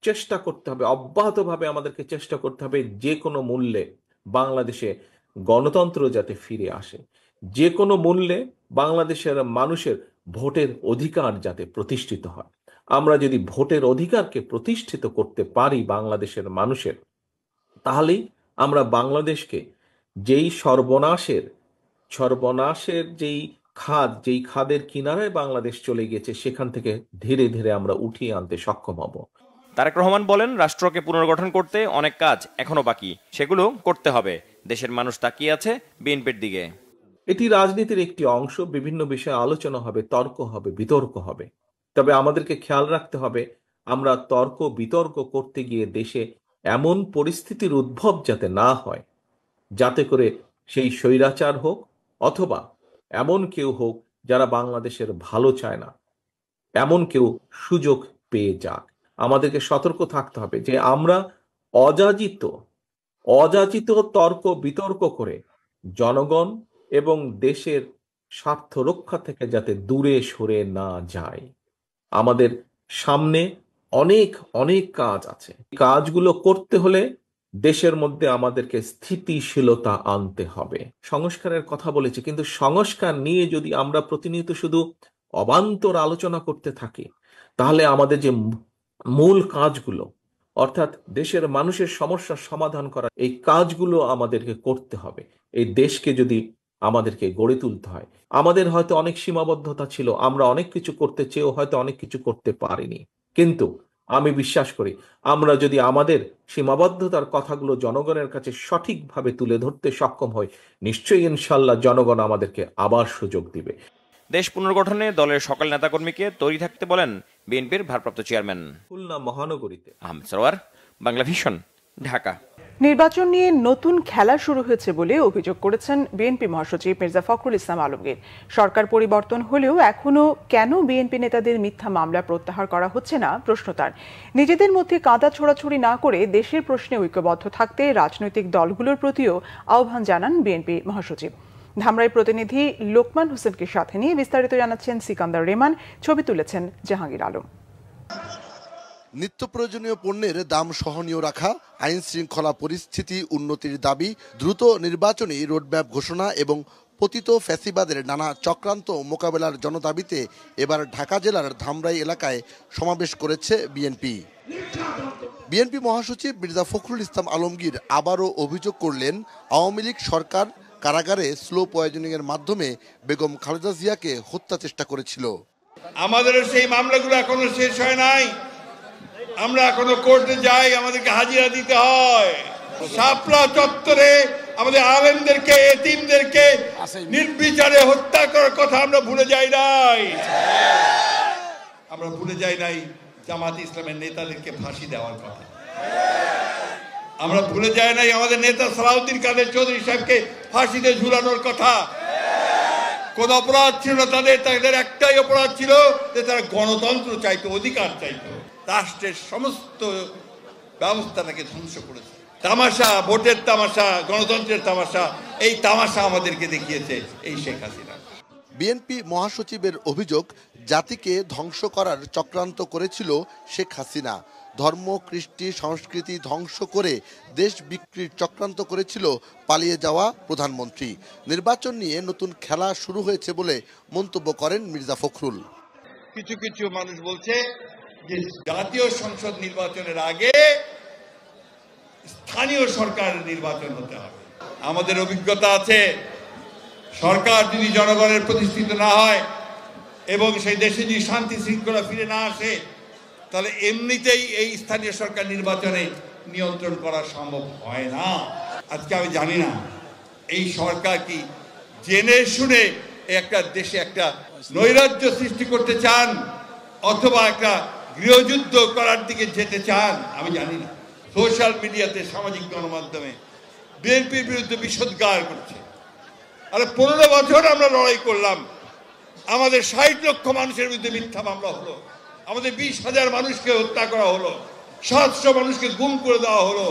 চেষ্টা করতে হবে, অব্যাহতভাবে আমাদেরকে চেষ্টা করতে হবে যে কোনো মূল্যে বাংলাদেশে গণতন্ত্র যাতে ফিরে আসে, যে কোনো মূল্যে বাংলাদেশের মানুষের ভোটের অধিকার যাতে প্রতিষ্ঠিত হয়। আমরা যদি ভোটের অধিকারকে প্রতিষ্ঠিত করতে পারি বাংলাদেশের মানুষের, তাহলেই আমরা বাংলাদেশকে যেই সর্বনাশের যেই খাদের কিনারায় বাংলাদেশ চলে গেছে, সেখান থেকে ধীরে ধীরে আমরা উঠিয়ে আনতে সক্ষম হব। তারেক রহমান বলেন, রাষ্ট্রকে পুনর্গঠন করতে অনেক কাজ এখনো বাকি, সেগুলো করতে হবে। দেশের মানুষ তাকিয়ে আছে বিএনপির দিকে। এটি রাজনীতির একটি অংশ। বিভিন্ন বিষয়ে আলোচনা হবে, তর্ক হবে, বিতর্ক হবে। তবে আমাদেরকে খেয়াল রাখতে হবে, আমরা তর্ক বিতর্ক করতে গিয়ে দেশে এমন পরিস্থিতির উদ্ভব যাতে না হয়, যাতে করে সেই স্বৈরাচার হোক অথবা এমন কেউ হোক যারা বাংলাদেশের ভালো চায় না, এমন কেউ সুযোগ পেয়ে যাক। আমাদেরকে সতর্ক থাকতে হবে যে আমরা অযাচিত তর্ক বিতর্ক করে জনগণ এবং দেশের স্বার্থ রক্ষা থেকে যাতে দূরে সরে না যায়। আমাদের সামনে অনেক কাজ আছে। কাজগুলো করতে হলে দেশের মধ্যে আমাদেরকে স্থিতিশীলতা আনতে হবে। সংস্কারের কথা বলেছি, কিন্তু সংস্কার নিয়ে যদি আমরা প্রতিনিয়ত শুধু অবান্তর আলোচনা করতে থাকি, তাহলে আমাদের যে মূল কাজগুলো, অর্থাৎ দেশের মানুষের সমস্যার সমাধান করা, এই কাজগুলো আমাদেরকে করতে হবে। এই দেশকে যদি আমাদেরকে গড়ে তুলতে হয়। আমাদের হয়তো অনেক সীমাবদ্ধতা ছিল, আমরা অনেক কিছু করতে চেয়েও হয়তো অনেক কিছু করতে পারিনি, কিন্তু আমি বিশ্বাস করি আমরা যদি আমাদের সীমাবদ্ধতার কথাগুলো জনগণের কাছে সঠিকভাবে তুলে ধরতে সক্ষম হই, নিশ্চয়ই ইনশাল্লাহ জনগণ আমাদেরকে আবার সুযোগ দিবে। দেশ পুনর্গঠনে দলের সকল নেতাকর্মীকে তৈরি থাকতে বলেন বিএনপির ভারপ্রাপ্ত চেয়ারম্যান। খুলনা মহানগরীতে আহমেদ সরওয়ার, বাংলা ভিশন, ঢাকা। নির্বাচন নিয়ে নতুন খেলা শুরু হয়েছে বলে অভিযোগ করেছেন বিএনপি মহাসচিব মির্জা ফখরুল ইসলাম আলমগীর। সরকার পরিবর্তন হলেও এখনো কেন বিএনপি নেতাদের মিথ্যা মামলা প্রত্যাহার করা হচ্ছে না প্রশ্ন তার। নিজেদের মধ্যে কাদা ছোড়াছুড়ি না করে দেশের প্রশ্নে ঐক্যবদ্ধ থাকতে রাজনৈতিক দলগুলোর প্রতিও আহ্বান জানান বিএনপি মহাসচিব। ধামরাই প্রতিনিধি লোকমান হোসেনকে সাথে নিয়ে বিস্তারিত জানাচ্ছেন সিকান্দার রেমান, ছবি তুলেছেন জাহাঙ্গীর আলম। নিত্য প্রয়োজনীয় পণ্যের দাম সহনীয় রাখা, আইন শৃঙ্খলা পরিস্থিতি উন্নতির দাবি, দ্রুত নির্বাচনী রোডম্যাপ ঘোষণা এবং পতিত ফ্যাসিবাদের নানা চক্রান্ত মোকাবেলার জনদাবিতে এবার ঢাকা জেলার ধামরাই এলাকায় সমাবেশ করেছে বিএনপি। বিএনপি মহাসচিব মির্জা ফখরুল ইসলাম আলমগীর আবারও অভিযোগ করলেন, আওয়ামী লীগ সরকার কারাগারে স্লো পয়জনিং এর মাধ্যমে বেগম খালেদা জিয়াকে হত্যা চেষ্টা করেছিল। আমাদের সেই মামলাগুলো এখনো শেষ হয় নাই, আমরা এখনো কোর্টে যাই, আমাদেরকে হাজিরা দিতে হয়। শাপলা চত্বরে আমাদের আলেমদেরকে, এতিমদেরকে নির্বিচারে হত্যা করার কথা আমরা ভুলে যাই নাই। আমরা ভুলে যাই নাই জামাত ইসলামের নেতাদেরকে ফাঁসি দেওয়ার কথা। আমরা ভুলে যাই নাই আমাদের নেতা সালাউদ্দিন কাদের চৌধুরী সাহেবকে ফাঁসিতে ঝুলানোর কথা। কোন অপরাধ ছিল না তাদের, তাদের একটাই অপরাধ ছিল যে তারা গণতন্ত্র চাইতো, অধিকার চাইতো। রাষ্ট্রের সমস্ত ব্যবস্থাটাকে ধ্বংস করেছে। তামাশা, ভোটের তামাশা, গণতন্ত্রের তামাশা, এই তামাশা আমাদেরকে দেখিয়েছে এই শেখ হাসিনা। বিএনপি মহাসচিবের অভিযোগ, জাতিকে ধ্বংস করার চক্রান্ত করেছিল শেখ হাসিনা। ধর্ম, কৃষ্টি, সংস্কৃতি ধ্বংস করে দেশ বিক্রির চক্রান্ত করেছিল পালিয়ে যাওয়া প্রধানমন্ত্রী। নির্বাচন নিয়ে নতুন খেলা শুরু হয়েছে বলে মন্তব্য করেন মির্জা ফখরুল। কিছু কিছু মানুষ বলছে যে জাতীয় সংসদ নির্বাচনের আগে স্থানীয় সরকারের নির্বাচন হতে হবে। আমাদের অভিজ্ঞতা আছে, সরকার যদি জনগণের প্রতিষ্ঠিত না হয় এবং সেই দেশে যদি শান্তি শৃঙ্খলা ফিরে না আসে, তাহলে এমনিতেই এই স্থানীয় সরকার নির্বাচনে নিয়ন্ত্রণ করা সম্ভব হয় না। আজকে আমি জানি না এই সরকার কি জেনে শুনে একটা দেশে একটা নৈরাজ্য সৃষ্টি করতে চান অথবা একটা গৃহযুদ্ধ করার দিকে যেতে চান, আমি জানি না। সোশ্যাল মিডিয়াতে, সামাজিক গণমাধ্যমে বিএনপির বিরুদ্ধে বিষোদ্গার করছে। আরে 15 বছর আমরা লড়াই করলাম, আমাদের 60 লক্ষ মানুষের বিরুদ্ধে মিথ্যা মামলা হলো, আমাদের 20,000 মানুষকে হত্যা করা হলো, 700 মানুষকে গুম করে দেওয়া হলো,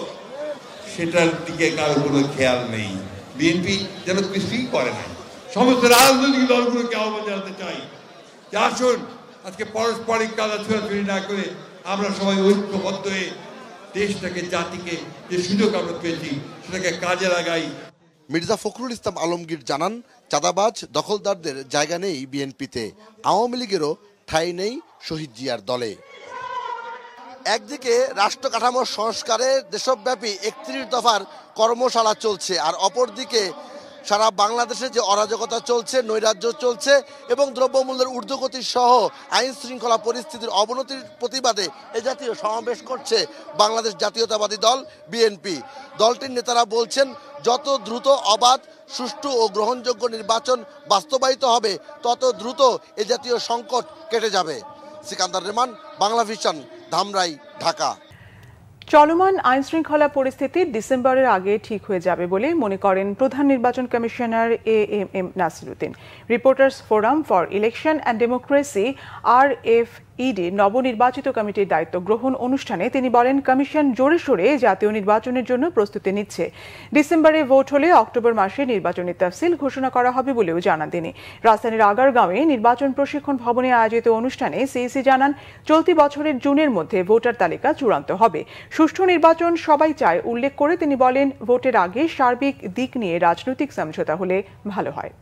সেটার দিকে কারো কোনো খেয়াল নেই। বিএনপি যেন কিছুই করে নাই। সমস্ত রাজনৈতিক দলগুলোকে আহ্বান জানাতে চাই যে আসুন আজকে পারস্পরিক কাদা ছোড়াছুড়ি না করে আমরা সবাই ঐক্যবদ্ধ হয়ে দেশটাকে, জাতিকে যে সুযোগ আমরা পেয়েছি সেটাকে কাজে লাগাই। মির্জা ফখরুল ইসলাম আলমগীর জানান, চাঁদাবাজ দখলদারদের জায়গা নেই বিএনপিতে, আওয়ামী লীগেরও ঠাঁই নেই শহীদ জিয়ার দলে। একদিকে রাষ্ট্র কাঠামোর সংস্কারে দেশব্যাপী 31 দফার কর্মশালা চলছে, আর অপরদিকে সারা বাংলাদেশে যে অরাজকতা চলছে, নৈরাজ্য চলছে এবং দ্রব্যমূল্যের ঊর্ধ্বগতি সহ আইন শৃঙ্খলা পরিস্থিতির অবনতির প্রতিবাদে এ জাতীয় সমাবেশ করছে বাংলাদেশ জাতীয়তাবাদী দল বিএনপি। দলটির নেতারা বলছেন, যত দ্রুত অবাধ, সুষ্ঠু ও গ্রহণযোগ্য নির্বাচন বাস্তবায়িত হবে তত দ্রুত এ জাতীয় সংকট কেটে যাবে। সিকান্দার রেমান, বাংলা ভিশন, ধামরাই, ঢাকা। চলমান আইন শৃঙ্খলা পরিস্থিতি ডিসেম্বরের আগে ঠিক হয়ে যাবে বলে মনে করেন প্রধান নির্বাচন commissioner AMM Nasiruddin. Reporters forum for election and democracy RFED নবনির্বাচিত কমিটির দায়িত্ব গ্রহণ অনুষ্ঠানে তিনি বলেন, কমিশন জোরে সোরে জাতীয় নির্বাচনের জন্য প্রস্তুতি নিচ্ছে। ডিসেম্বরে ভোট হলে অক্টোবর মাসে নির্বাচনী তফসিল ঘোষণা করা হবে বলেও জানান তিনি। রাজধানীর আগারগাঁওয়ে নির্বাচন প্রশিক্ষণ ভবনে আয়োজিত অনুষ্ঠানে সিইসি জানান, চলতি বছরের জুনের মধ্যে ভোটার তালিকা চূড়ান্ত হবে। সুষ্ঠু নির্বাচন সবাই চায় উল্লেখ করে তিনি বলেন, ভোটের আগে সার্বিক দিক নিয়ে রাজনৈতিক সমঝোতা হলে ভালো হয়।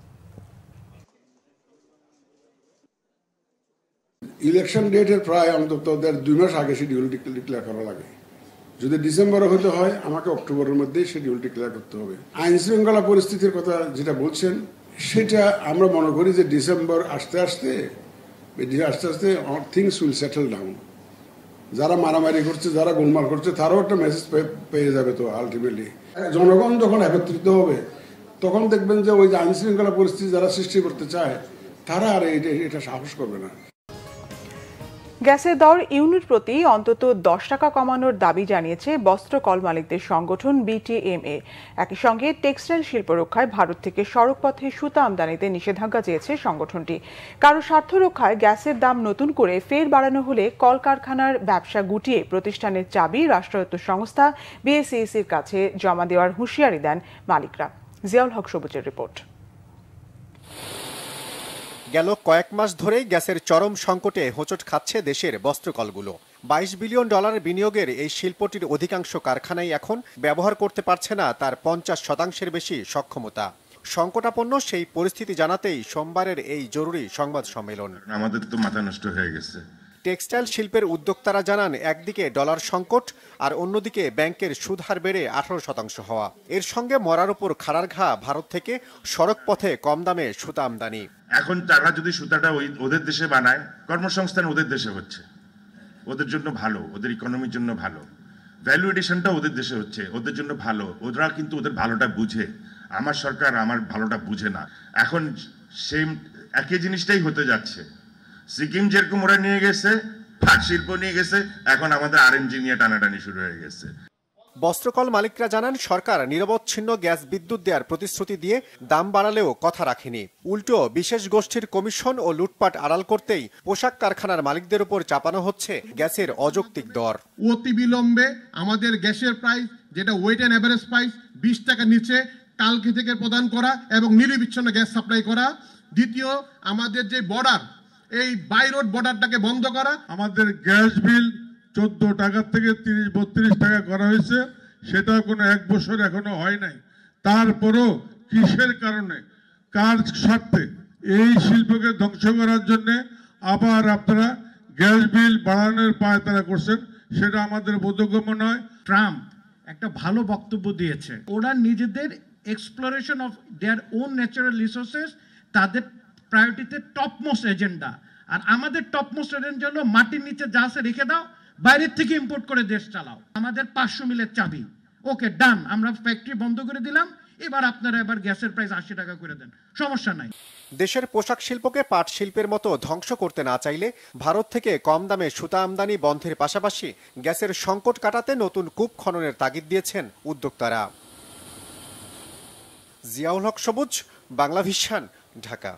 ইলেকশন ডেটের প্রায় অন্তত 2 মাস আগে শিডিউল ডিক্লেয়ার করা লাগে, যদি ডিসেম্বরে হতে হয় আমাকে অক্টোবরের মধ্যেই শিডিউল ডিক্লেয়ার করতে হবে। আইন শৃঙ্খলা পরিস্থিতির কথা যেটা বলছেন সেটা আমরা মনে করি যে ডিসেম্বর আস্তে আস্তে থিংস উইল সেটেল ডাউন। যারা মারামারি করছে, যারা গোলমাল করছে, তারাও একটা মেসেজ পেয়ে যাবে। তো আলটিমেটলি জনগণ যখন একত্রিত হবে তখন দেখবেন যে ওই যে আইন শৃঙ্খলা পরিস্থিতি যারা সৃষ্টি করতে চায় তারা আর এটা সাহস করবে না। গ্যাসের দর ইউনিট প্রতি অন্তত 10 টাকা কমানোর দাবি জানিয়েছে বস্ত্র কল মালিকদের সংগঠন বিটিএমএ। একই সঙ্গে টেক্সটাইল শিল্প রক্ষায় ভারত থেকে সড়কপথে সুতা আমদানিতে নিষেধাজ্ঞা চেয়েছে সংগঠনটি। কারো স্বার্থ রক্ষায় গ্যাসের দাম নতুন করে ফের বাড়ানো হলে কলকারখানার ব্যবসা গুটিয়ে প্রতিষ্ঠানের চাবি রাষ্ট্রায়ত্ত সংস্থা বিএসইসির কাছে জমা দেওয়ার হুঁশিয়ারি দেন মালিকরা। জিয়াউল হক সবুজের রিপোর্ট। গেল কয়েক মাস ধরেই গ্যাসের চরম সংকটে হোঁচট খাচ্ছে দেশের বস্ত্রকলগুলো। $22 বিলিয়ন বিনিয়োগের এই শিল্পটির অধিকাংশ কারখানাই এখন ব্যবহার করতে পারছে না তার 50% বেশি সক্ষমতা। সংকটাপন্ন সেই পরিস্থিতি জানাতেই সোমবারের এই জরুরি সংবাদ সম্মেলন। আমাদের তো মাথা নষ্ট হয়ে গেছে। টেক্সটাইল শিল্পের উদ্যোক্তারা জানান, একদিকে ডলার সংকট আর অন্যদিকে ব্যাংকের সুদ হার বেড়ে 18% হওয়া। এর সঙ্গে মরার উপর খাড়ার ঘা ভারত থেকে সড়ক পথে কম দামে সুতা আমদানি। এখন তারা যদি সুতাটা ওদের দেশে বানায়, কর্মসংস্থান ওদের দেশে হচ্ছে, ওদের জন্য ভালো, ওদের ইকোনমির জন্য ভালো, ভ্যালু এডিশনটা ওদের দেশে হচ্ছে, ওদের জন্য ভালো। ওরা কিন্তু ওদের ভালোটা বুঝে। আমার সরকার আমার ভালোটা বুঝে না। এখন সেম একই জিনিসটাই হতে যাচ্ছে। সিকিম যেরকম ওরা নিয়ে গেছে, পাট শিল্প নিয়ে গেছে, এখন আমাদের আরএনজি নিয়ে টানাটানি শুরু হয়ে গেছে। বস্ত্রকল মালিকরা জানান, সরকার নিরবচ্ছিন্ন গ্যাস বিদ্যুৎ দেওয়ার প্রতিশ্রুতি দিয়ে দাম বাড়ালেও কথা রাখেনি। উল্টো বিশেষ গোষ্ঠীর কমিশন ও লুটপাট আড়াল করতেই পোশাক কারখানার মালিকদের উপর চাপানো হচ্ছে গ্যাসের অযৌক্তিক দর। অতি বিলম্বে আমাদের গ্যাসের প্রাইস, যেটা ওয়েট এন্ড এভারেজ প্রাইস 20 টাকা নিচে কালকে থেকে প্রদান করা এবং নিরবিচ্ছিন্ন গ্যাস সাপ্লাই করা। দ্বিতীয়, আমাদের যে বর্ডার, এই বাই রোড বর্ডারটাকে বন্ধ করা। আমাদের গ্যাস বিল 14 টাকা থেকে 30-32 টাকা করা হয়েছে, সেটা কোনো 1 বছর এখনো হয় নাই। তারপরও কিসের কারণে, কার স্বার্থে এই শিল্পকে ধ্বংস করার জন্য আবার আপনারা গ্যাস বিল বাড়ানোর পায়তারা করছেন, সেটা আমাদের বোধগম্য নয়। ট্রাম্প একটা ভালো বক্তব্য দিয়েছে, ওরা নিজেদের exploration of their own natural resources তাদের প্রায়োরিটিতে টপমোস্ট এজেন্ডা। আর আমাদের টপমোস্ট এজেন্ডা হলো মাটির নিচে যা আছে রেখে দাও, বাইরের থেকে ইম্পোর্ট করে দেশ চালাও। আমাদের 500 মিলের চাবি, ওকে ডান, আমরা ফ্যাক্টরি বন্ধ করে দিলাম, এবার আপনারা এবার গ্যাসের প্রাইস 80 টাকা করে দেন, সমস্যা নাই। দেশের পোশাক শিল্পকে পাট শিল্পের মতো ধ্বংস করতে না চাইলে ভারত থেকে কম দামে সুতা আমদানি বন্ধের পাশাপাশি গ্যাসের সংকট কাটাতে নতুন কূপ খননের তাগিদ দিয়েছেন উদ্যোক্তারা। জিয়াউল হক সবুজ, বাংলা ভিশন, ঢাকা।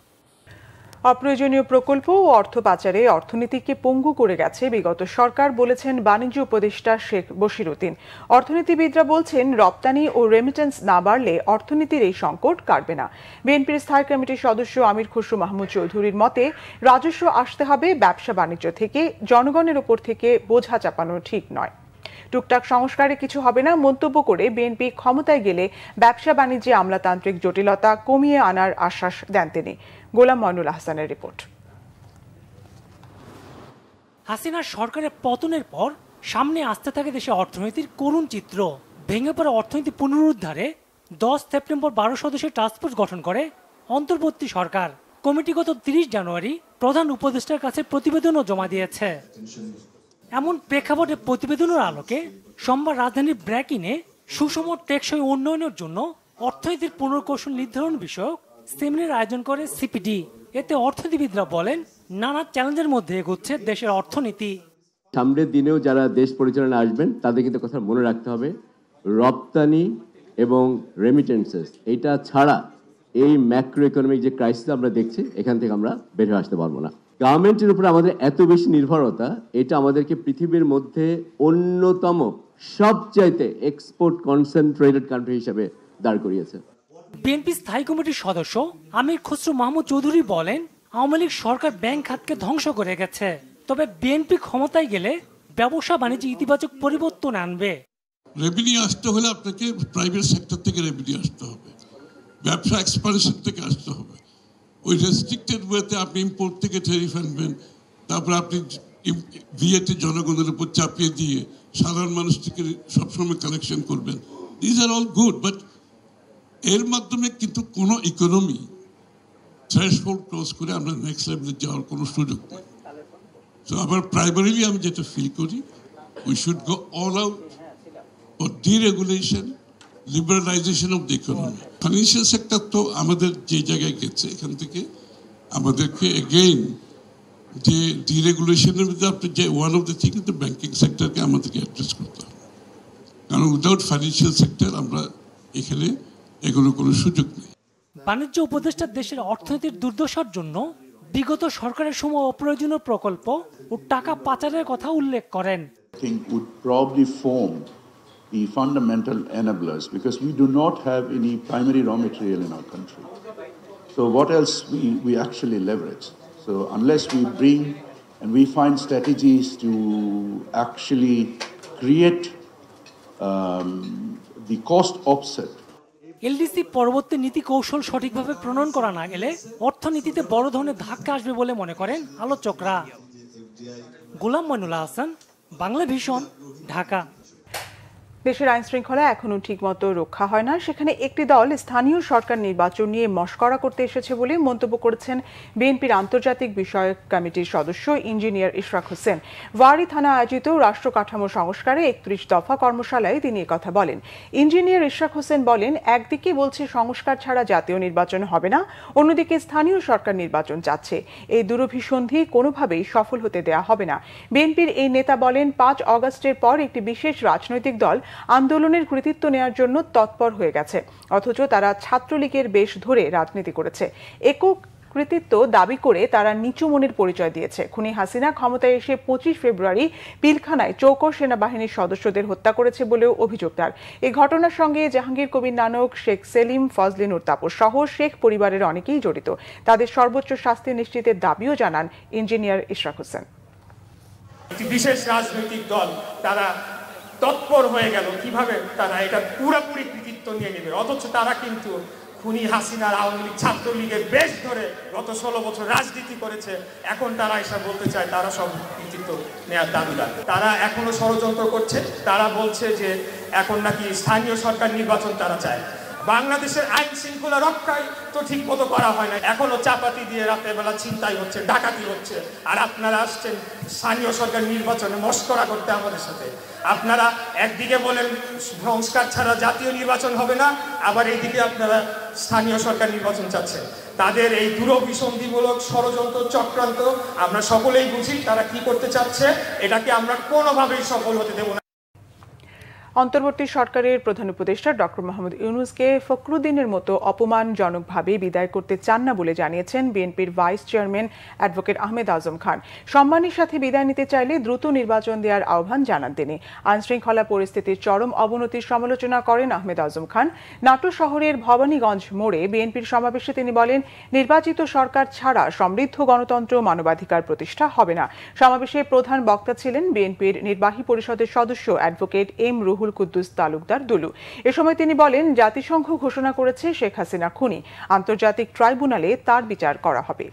অপ্রয়োজনীয় প্রকল্প ও অর্থ পাচারে অর্থনীতিকে পঙ্গু করে গেছে বিগত সরকার, বলেছেন বাণিজ্য উপদেষ্টা শেখ বশিরউদ্দিন। অর্থনীতিবিদরা বলছেন, রপ্তানি ও রেমিটেন্স না বাড়লে অর্থনীতির এই সংকট কাটবে না। বিএনপির স্থায়ী কমিটির সদস্য আমির খসরু মাহমুদ চৌধুরীর মতে, রাজস্ব আসতে হবে ব্যবসা বাণিজ্য থেকে, জনগণের ওপর থেকে বোঝা চাপানো ঠিক নয়। টুকটাক সংস্কারে কিছু হবে না মন্তব্য করে বিএনপি ক্ষমতায় গেলে ব্যবসা বাণিজ্যে আমলাতান্ত্রিক জটিলতা কমিয়ে আনার আশ্বাস দেন তিনি। গোলাম ময়নুল আহসানের রিপোর্ট। হাসিনার সরকারের পতনের পর সামনে আসতে থাকে দেশের অর্থনীতির করুণ চিত্র। ভেঙে পড়া অর্থনীতি পুনরুদ্ধারে 10 সেপ্টেম্বর 12 সদস্যের টাস্কফোর্স গঠন করে অন্তর্বর্তী সরকার। কমিটি গত 30 জানুয়ারি প্রধান উপদেষ্টার কাছে প্রতিবেদনও জমা দিয়েছে। এমন প্রেক্ষাপটে প্রতিবেদনের আলোকে সোমবার রাজধানীর ব্র্যাকিনে সুষম টেকসই উন্নয়নের জন্য অর্থনীতির পুনর্কৌশল নির্ধারণ বিষয়ক সেমিনার আয়োজন করে সিপিডি। এতে অর্থনীতিবিদরা বলেন, নানা চ্যালেঞ্জের মধ্যে এগোচ্ছে দেশের অর্থনীতি। সামনের দিনেও যারা দেশ পরিচালনা আসবেন তাদের কিন্তু কথা মনে রাখতে হবে, রপ্তানি এবং রেমিটেন্সেস এটা ছাড়া এই ম্যাক্রো ইকোনমিক যে ক্রাইসিস আমরা দেখছি, এখান থেকে আমরা বের হয়ে আসতে পারবো না। গার্মেন্টের উপরে আমাদের এত বেশি নির্ভরতা, এটা আমাদেরকে পৃথিবীর মধ্যে অন্যতম সবচাইতে এক্সপোর্ট কনসেন্ট্রেটেড কান্ট্রি হিসেবে দাঁড় করিয়েছে। বিএনপি স্থায়ী কমিটির সদস্য আমির খসরু মাহমুদ চৌধুরী বলেন, আওয়ামী লীগ সরকার ব্যাংক খাতকে ধ্বংস করে গেছে, তবে বিএনপি ক্ষমতায় গেলে ব্যবসা বাণিজ্য ইতিবাচক পরিবর্তন আনবে। রেভিনিউ আসতে হলে আপনাকে প্রাইভেট সেক্টর থেকে রেভিনিউ আসতে হবে, ব্যবসা এক্সপানশন থেকে আসতে হবে। ওই রেস্ট্রিক্টেড ওয়েতে আপনি ইম্পোর্ট থেকে ট্যারিফ আনবেন, তারপর আপনি ভিএটি জনগণের উপর চাপিয়ে দিয়ে সাধারণ মানুষ থেকে সবসময় কালেকশন করবেন, this are all good, but এর মাধ্যমে কিন্তু কোনো ইকোনমি থ্রেশহোল্ড ক্রস করে আমরা নেক্সট লেভেলে যাওয়ার কোনো সুযোগ নেই। তো আবার প্রাইমারিলি আমি যেটা ফিল করি, we should go all out for deregulation, liberalisation of the economy. Financial sector তো আমাদের যে জায়গায় গেছে, এখান থেকে আমাদেরকে এগেইন যে ডিরেগুলেশনের মধ্যে আপনি যে ওয়ান অফ দ্য থিং কিন্তু ব্যাংকিং সেক্টরকে আমাদেরকে অ্যাড্রেস করতে হবে, কারণ উইদাউট ফাইন্যান্সিয়াল সেক্টর আমরা এখানে এগুলো কোনো সুযোগ নেই। বাণিজ্য উপদেষ্টা দেশের অর্থনীতির দুর্দশার জন্য বিগত সরকারের সময় অপ্রয়োজনীয় প্রকল্প ও টাকা পাচারের কথা উল্লেখ করেন। would probably form the fundamental enablers because we do not have any primary raw material in our country. So what else we actually leverage? So unless we bring and we find strategies to actually create the cost offset. LDC পরবর্তী নীতি কৌশল সঠিকভাবে প্রণয়ন করা না গেলে অর্থনীতিতে বড় ধরনের ধাক্কা আসবে বলে মনে করেন আলোচকরা। গোলাম মইনুল্লাহ হাসান, বাংলা ভিশন, ঢাকা। দেশের আইন শৃঙ্খলা এখনো ঠিকমতো রক্ষা হয় না, সেখানে একটি দল স্থানীয় সরকার নির্বাচন নিয়ে মশকরা করতে এসেছে বলে মন্তব্য করেছেন বিএনপির আন্তর্জাতিক বিষয়ক কমিটির সদস্য ইঞ্জিনিয়ার ইশরাক হোসেন। ওয়ারী থানা আয়োজিত রাষ্ট্র কাঠামো সংস্কারে 31 দফা কর্মশালায় তিনি একথা বলেন। ইঞ্জিনিয়ার ইশরাক হোসেন বলেন, একদিকে বলছে সংস্কার ছাড়া জাতীয় নির্বাচন হবে না, অন্যদিকে স্থানীয় সরকার নির্বাচন চাচ্ছে। এই দুরভিসন্ধি কোনোভাবেই সফল হতে দেয়া হবে না। বিএনপির এই নেতা বলেন, 5 অগস্টের পর একটি বিশেষ রাজনৈতিক দল আন্দোলনের কৃতিত্ব নেয়ার জন্য তৎপর হয়ে গেছে, অথচ তারা ছাত্রলীগের বেশ ধরে রাজনীতি করেছে। একক কৃতিত্ব দাবি করে তারা নিচু মনের পরিচয় দিয়েছে। খুনি হাসিনা ক্ষমতায় এসে 25 ফেব্রুয়ারি পিলখানায় চৌকস সেনাবাহিনীর সদস্যদের হত্যা করেছে বলেও অভিযোগ তার। এই ঘটনার সঙ্গে জাহাঙ্গীর কবির নানক, শেখ সেলিম, ফজলে নূর তাপস সহ শেখ পরিবারের অনেকেই জড়িত। তাদের সর্বোচ্চ শাস্তি নিশ্চিতের দাবিও জানান ইঞ্জিনিয়ার ইশরাক হোসেন। একটি বিশেষ রাজনৈতিক দল তারা তৎপর হয়ে গেল কিভাবে তারা এটা পুরোপুরি কৃতিত্ব নিয়ে নেবে, অথচ তারা কিন্তু খুনি হাসিনার আওয়ামী লীগ ছাত্রলীগের বেশ ধরে গত 16 বছর রাজনীতি করেছে। এখন তারা এসে বলতে চায় তারা সব কৃতিত্ব নেওয়ার দাবিদার। তারা এখনো ষড়যন্ত্র করছে। তারা বলছে যে এখন নাকি স্থানীয় সরকার নির্বাচন তারা চায়। বাংলাদেশের আইন শৃঙ্খলা রক্ষাই তো ঠিক মতো করা হয় না, এখনো চাপাতি দিয়ে রাতের বেলা ছিনতাই হচ্ছে, ডাকাতি হচ্ছে, আর আপনারা আসছেন স্থানীয় সরকার নির্বাচনে মশকরা করতে আমাদের সাথে। আপনারা একদিকে বলেন সংস্কার ছাড়া জাতীয় নির্বাচন হবে না, আবার এইদিকে আপনারা স্থানীয় সরকার নির্বাচন চাচ্ছেন। তাদের এই দুরভিসন্ধিমূলক ষড়যন্ত্র চক্রান্ত আমরা সকলেই বুঝি তারা কি করতে চাচ্ছে, এটাকে আমরা কোনোভাবেই সফল হতে দেব না। অন্তর্বর্তী সরকারের প্রধান উপদেষ্টা ডক্টর মোহাম্মদ ইউনূসকে ফখরুদ্দিনের মতো অপমানজনকভাবে বিদায় করতে চান না বলে জানিয়েছেন বিএনপির vice chairman advocate Ahmed Azam Khan. সম্মানের সাথে বিদায় নিতে চাইলে দ্রুত নির্বাচন দেওয়ার আহ্বান জানান তিনি। আইনশৃঙ্খলা পরিস্থিতির চরম অবনতির সমালোচনা করেন আহমেদ আজম খান। নাটোর শহরের ভবানীগঞ্জ মোড়ে বিএনপির সমাবেশে তিনি বলেন, নির্বাচিত সরকার ছাড়া সমৃদ্ধ গণতন্ত্র মানবাধিকার প্রতিষ্ঠা হবে না। সমাবেশে প্রধান বক্তা ছিলেন বিএনপির নির্বাহী পরিষদের সদস্য অ্যাডভোকেট এম রুহুল কুদ্দুস তালুকদার দুলু। এ সময় তিনি বলেন, জাতিসংঘ ঘোষণা করেছে শেখ হাসিনা খুনি, আন্তর্জাতিক ট্রাইব্যুনালে তার বিচার করা হবে।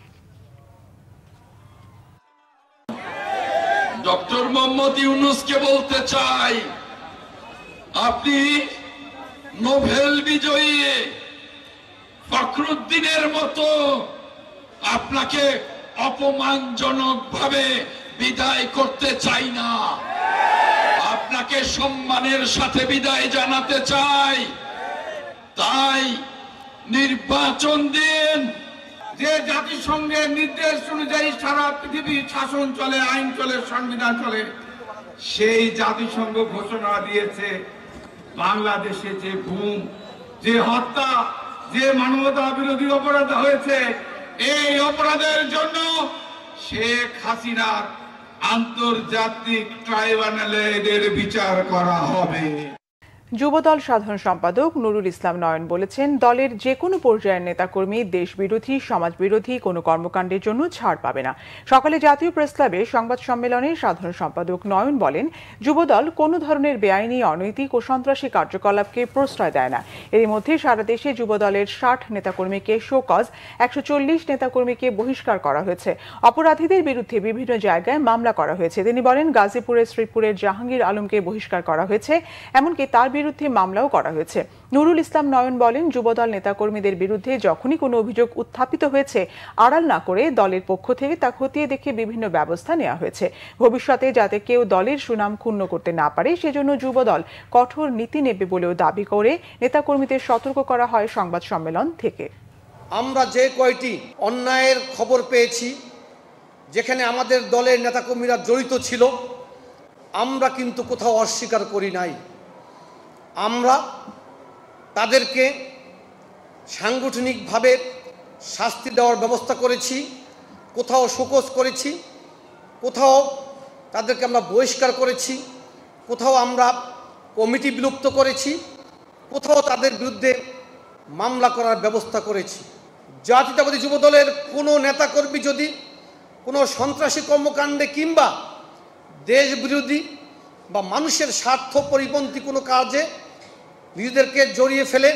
ডক্টর মোহাম্মদ ইউনূসকে বলতে চাই, আপনি নোবেল বিজয়ী ফখরুদ্দিনের মতো আপনাকে অপমানজনকভাবে বিদায় করতে চাই না, আপনাকে সম্মানের সাথে বিদায় জানাতে চাই। তাই নির্বাচন দিন। যে জাতিসংঘের নির্দেশ অনুযায়ী সারা পৃথিবীর শাসন চলে, আইন চলে, সংবিধান চলে, সেই জাতিসংঘ ঘোষণা দিয়েছে বাংলাদেশে যে গুম, যে হত্যা, যে মানবতা বিরোধী অপরাধ হয়েছে, এই অপরাধের জন্য শেখ হাসিনার আন্তর্জাতিক ট্রাইব্যুনালে এদের বিচার করা হবে। যুবদল সাধারণ সম্পাদক নুরুল ইসলাম নয়ন বলেছেন, দলের যে কোনো পর্যায়ের নেতাকর্মী দেশবিরোধী, সমাজবিরোধী কোনো কর্মকাণ্ডের জন্য ছাড় পাবে না। সকালে জাতীয় প্রেসক্লাবে সংবাদ সম্মেলনে সাধারণ সম্পাদক নয়ন বলেন, যুবদল কোনো ধরনের বেআইনি, অনৈতিক ও সন্ত্রাসী কার্যকলাপকে প্রশ্রয় দেয় না। এর মধ্যে সারা দেশে যুবদলের 60 নেতাকর্মীকে শোকজ, 140 নেতাকর্মীকে বহিষ্কার করা হয়েছে। অপরাধীদের বিরুদ্ধে বিভিন্ন জায়গায় মামলা করা হয়েছে। তিনি বলেন, গাজীপুরের শ্রীপুরের জাহাঙ্গীর আলমকে বহিষ্কার করা হয়েছে, এমনকি তার বিরুদ্ধে মামলাও করা হয়েছে। নুরুল ইসলাম নয়ন বলেন, যুবদল নেতাকর্মীদের বিরুদ্ধে যখনই কোনো অভিযোগ উত্থাপিত হয়েছে, আড়াল না করে দলের পক্ষ থেকে তা খতিয়ে দেখে বিভিন্ন ব্যবস্থা নেওয়া হয়েছে। ভবিষ্যতে যাতে কেউ দলের সুনাম ক্ষুণ্ণ করতে না পারে, সেজন্য যুবদল কঠোর নীতি নেবে বলেও দাবি করে নেতাকর্মীদের সতর্ক করা হয় সংবাদ সম্মেলন থেকে। আমরা যে কয়টি অন্যায়ের খবর পেয়েছি, যেখানে আমাদের দলের নেতাকর্মীরা জড়িত ছিল, আমরা কিন্তু কোথাও অস্বীকার করি নাই। আমরা তাদেরকে সাংগঠনিকভাবে শাস্তি দেওয়ার ব্যবস্থা করেছি, কোথাও শোকজ করেছি, কোথাও তাদেরকে আমরা বহিষ্কার করেছি, কোথাও আমরা কমিটি বিলুপ্ত করেছি, কোথাও তাদের বিরুদ্ধে মামলা করার ব্যবস্থা করেছি। জাতীয়তাবাদী যুবদলের কোনো নেতাকর্মী যদি কোনো সন্ত্রাসী কর্মকাণ্ডে কিংবা দেশবিরোধী বা মানুষের স্বার্থ পরিপন্থী কোনো কাজে নিজেদেরকে জড়িয়ে ফেলে,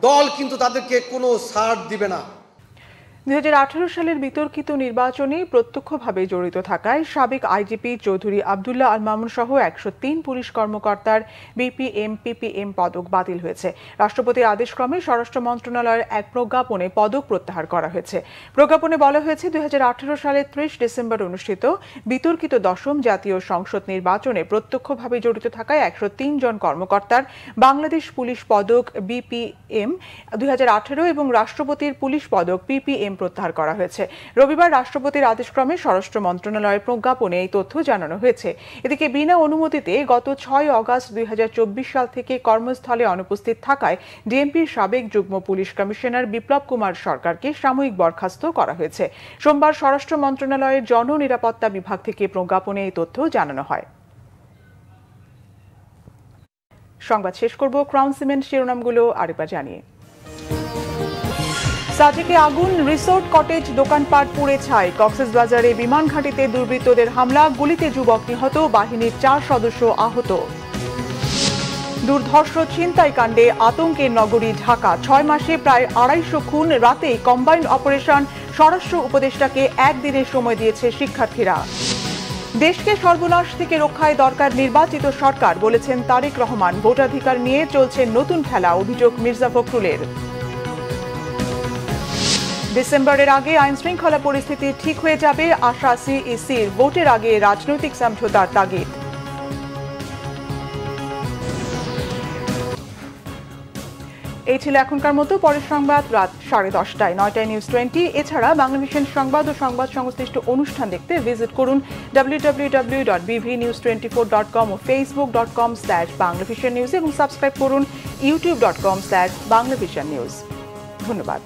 দল কিন্তু তাদেরকে কোনো ছাড় দিবে না। 2018 সালের বিতর্কিত নির্বাচনে প্রত্যক্ষভাবে জড়িত থাকায় সাবেক আইজিপি চৌধুরী আব্দুল্লাহ আল মামুন সহ 103 পুলিশ কর্মকর্তার বিপিএম, পিপিএম পদক বাতিল হয়েছে। রাষ্ট্রপতির আদেশক্রমে স্বরাষ্ট্র মন্ত্রণালয়ের এক প্রজ্ঞাপনে পদক প্রত্যাহার করা হয়েছে। প্রজ্ঞাপনে বলা হয়েছে, 2018 সালের 30 ডিসেম্বর অনুষ্ঠিত বিতর্কিত 10ম জাতীয় সংসদ নির্বাচনে প্রত্যক্ষভাবে জড়িত থাকায় 103 জন কর্মকর্তার বাংলাদেশ পুলিশ পদক বিপিএম 2018 এবং রাষ্ট্রপতির পুলিশ পদক পিপিএম প্রত্যাহার করা হয়েছে। রবিবার রাষ্ট্রপতির আদেশক্রমে স্বরাষ্ট্র মন্ত্রণালয়ের প্রজ্ঞাপনে এই তথ্য জানানো হয়েছে। এদিকে বিনা অনুমতিতে গত 6 অগস্ট 2024 সাল থেকে কর্মস্থলে অনুপস্থিত থাকায় ডিএমপির সাবেক যুগ্ম পুলিশ কমিশনার বিপ্লব কুমার সরকারকে সাময়িক বরখাস্ত করা হয়েছে। সোমবার স্বরাষ্ট্র মন্ত্রণালয়ের জননিরাপত্তা বিভাগ থেকে প্রজ্ঞাপনে এই তথ্য জানানো হয়। সংবাদ শেষ করব ক্রাউন সিমেন্ট শিরোনামগুলো আরেকবার জানিয়ে। সাজেকে আগুন, রিসোর্ট, কটেজ, দোকানপাট পুড়ে ছাই। কক্সবাজারে বিমান ঘাঁটিতে দুর্বৃত্তদের হামলা, গুলিতে যুবক নিহত, বাহিনীর 4 সদস্য আহত। দুর্ধর্ষ ছিনতাই কাণ্ডে আতঙ্কের নগরী ঢাকা। 6 মাসে প্রায় 250 খুন, রাতেই কম্বাইন্ড অপারেশন। স্বরাষ্ট্র উপদেষ্টাকে একদিনের সময় দিয়েছে শিক্ষার্থীরা। দেশকে সর্বনাশ থেকে রক্ষায় দরকার নির্বাচিত সরকার, বলেছেন তারেক রহমান। ভোটাধিকার নিয়ে চলছে নতুন খেলা, অভিযোগ মির্জা ফখরুলের। ডিসেম্বরের আগে আইন শৃঙ্খলা পরিস্থিতি ঠিক হয়ে যাবে, আশা সিইসির। ভোটের আগে রাজনৈতিক সমঝোতার তাগিদ। এই ছিল এখনকার মতো। পরের সংবাদ রাত 10:30টায়, 9টায় নিউজ 20। এছাড়া বাংলাদেশের সংবাদ ও সংবাদ সংশ্লিষ্ট অনুষ্ঠান দেখতে ভিজিট করুন www.bvnews24.com ও facebook.com/banglavisionnews এবং সাবস্ক্রাইব করুন youtube.com/banglavisionnews। ধন্যবাদ।